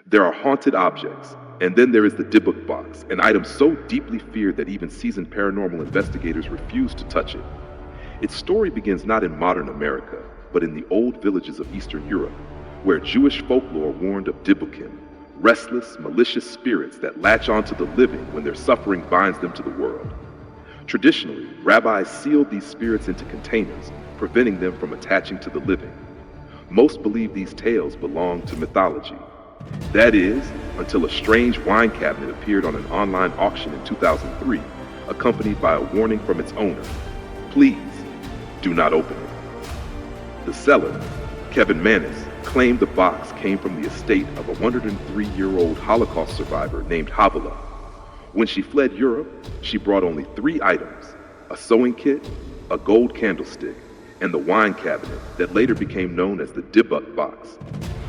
There are haunted objects, and then there is the Dybbuk Box, an item so deeply feared that even seasoned paranormal investigators refuse to touch it. Its story begins not in modern America, but in the old villages of Eastern Europe, where Jewish folklore warned of dybbukim, restless, malicious spirits that latch onto the living when their suffering binds them to the world. Traditionally, rabbis sealed these spirits into containers, preventing them from attaching to the living. Most believe these tales belong to mythology. That is, until a strange wine cabinet appeared on an online auction in 2003, accompanied by a warning from its owner: please, do not open it. The seller, Kevin Mannis, claimed the box came from the estate of a 103-year-old Holocaust survivor named Havilah. When she fled Europe, she brought only 3 items: a sewing kit, a gold candlestick, and the wine cabinet that later became known as the Dybbuk Box.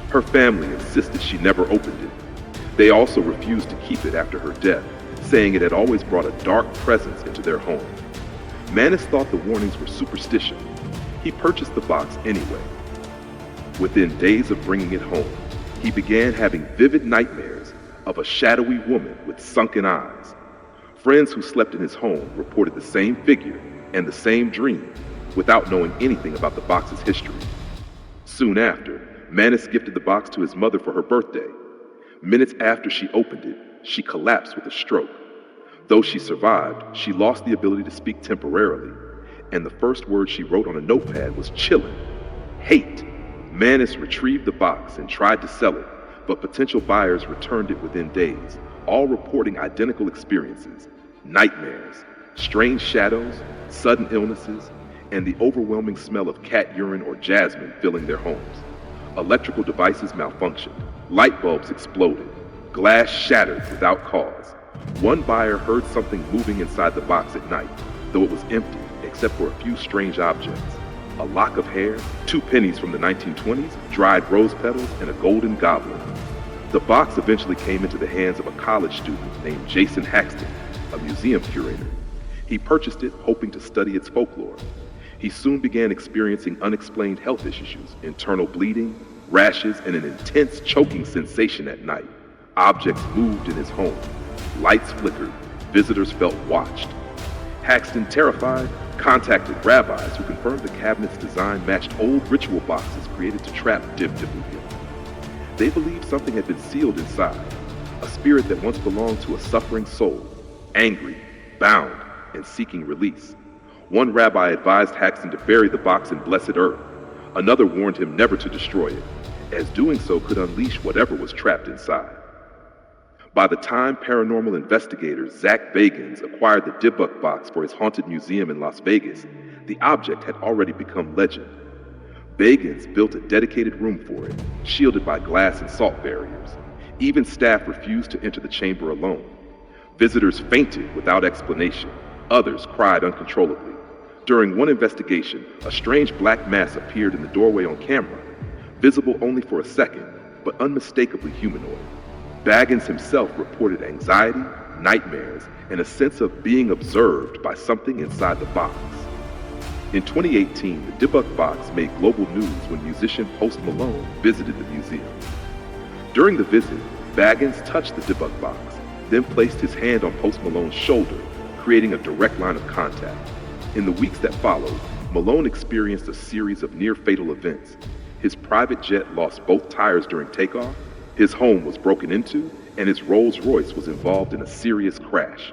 Her family insisted she never opened it. They also refused to keep it after her death, saying it had always brought a dark presence into their home. Mannis thought the warnings were superstition. He purchased the box anyway. Within days of bringing it home, he began having vivid nightmares of a shadowy woman with sunken eyes. Friends who slept in his home reported the same figure and the same dream without knowing anything about the box's history. Soon after, Mannis gifted the box to his mother for her birthday. Minutes after she opened it, she collapsed with a stroke. Though she survived, she lost the ability to speak temporarily, and the first word she wrote on a notepad was chilling: hate. Mannis retrieved the box and tried to sell it, but potential buyers returned it within days, all reporting identical experiences: nightmares, strange shadows, sudden illnesses, and the overwhelming smell of cat urine or jasmine filling their homes. Electrical devices malfunctioned, light bulbs exploded, glass shattered without cause. One buyer heard something moving inside the box at night, though it was empty except for a few strange objects: a lock of hair, 2 pennies from the 1920s, dried rose petals, and a golden goblet. The box eventually came into the hands of a college student named Jason Haxton, a museum curator. He purchased it hoping to study its folklore. He soon began experiencing unexplained health issues: internal bleeding, rashes, and an intense choking sensation at night. Objects moved in his home. Lights flickered. Visitors felt watched. Haxton, terrified, contacted rabbis who confirmed the cabinet's design matched old ritual boxes created to trap dybbukim. They believed something had been sealed inside, a spirit that once belonged to a suffering soul, angry, bound, and seeking release. One rabbi advised Haxton to bury the box in blessed earth. Another warned him never to destroy it, as doing so could unleash whatever was trapped inside. By the time paranormal investigator Zak Bagans acquired the Dybbuk Box for his haunted museum in Las Vegas, the object had already become legend. Bagans built a dedicated room for it, shielded by glass and salt barriers. Even staff refused to enter the chamber alone. Visitors fainted without explanation. Others cried uncontrollably. During one investigation, a strange black mass appeared in the doorway on camera, visible only for a second, but unmistakably humanoid. Bagans himself reported anxiety, nightmares, and a sense of being observed by something inside the box. In 2018, the Dybbuk Box made global news when musician Post Malone visited the museum. During the visit, Bagans touched the Dybbuk Box, then placed his hand on Post Malone's shoulder, creating a direct line of contact. In the weeks that followed, Malone experienced a series of near-fatal events. His private jet lost both tires during takeoff, his home was broken into, and his Rolls-Royce was involved in a serious crash.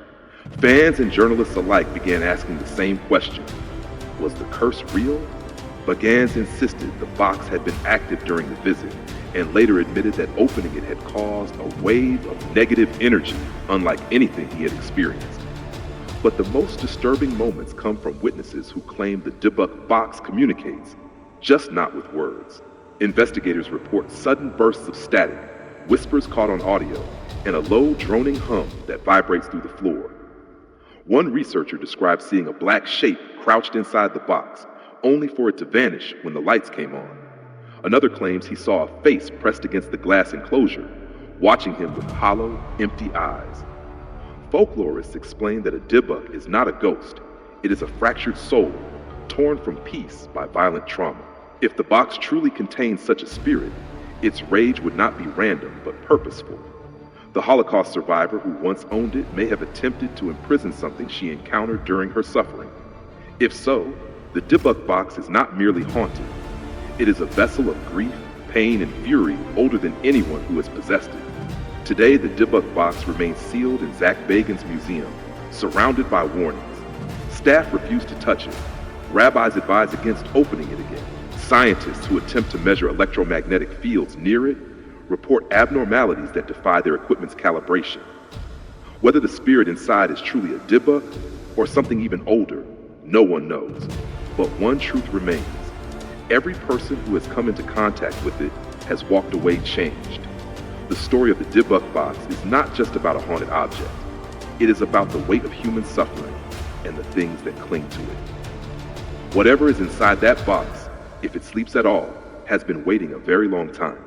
Fans and journalists alike began asking the same question: was the curse real? Bagans insisted the box had been active during the visit, and later admitted that opening it had caused a wave of negative energy unlike anything he had experienced. But the most disturbing moments come from witnesses who claim the Dybbuk Box communicates, just not with words. Investigators report sudden bursts of static, whispers caught on audio, and a low droning hum that vibrates through the floor. One researcher described seeing a black shape crouched inside the box, only for it to vanish when the lights came on. Another claims he saw a face pressed against the glass enclosure, watching him with hollow, empty eyes. Folklorists explain that a dybbuk is not a ghost. It is a fractured soul, torn from peace by violent trauma. If the box truly contains such a spirit, Its rage would not be random, but purposeful. The Holocaust survivor who once owned it may have attempted to imprison something she encountered during her suffering. If so, the Dybbuk Box is not merely haunted. It is a vessel of grief, pain, and fury older than anyone who has possessed it. Today, the Dybbuk Box remains sealed in Zak Bagans Museum, surrounded by warnings. Staff refuse to touch it. Rabbis advise against opening it again. Scientists who attempt to measure electromagnetic fields near it report abnormalities that defy their equipment's calibration. Whether the spirit inside is truly a Dybbuk or something even older, no one knows. But one truth remains. Every person who has come into contact with it has walked away changed. The story of the Dybbuk Box is not just about a haunted object. It is about the weight of human suffering and the things that cling to it. Whatever is inside that box, if it sleeps at all, has been waiting a very long time.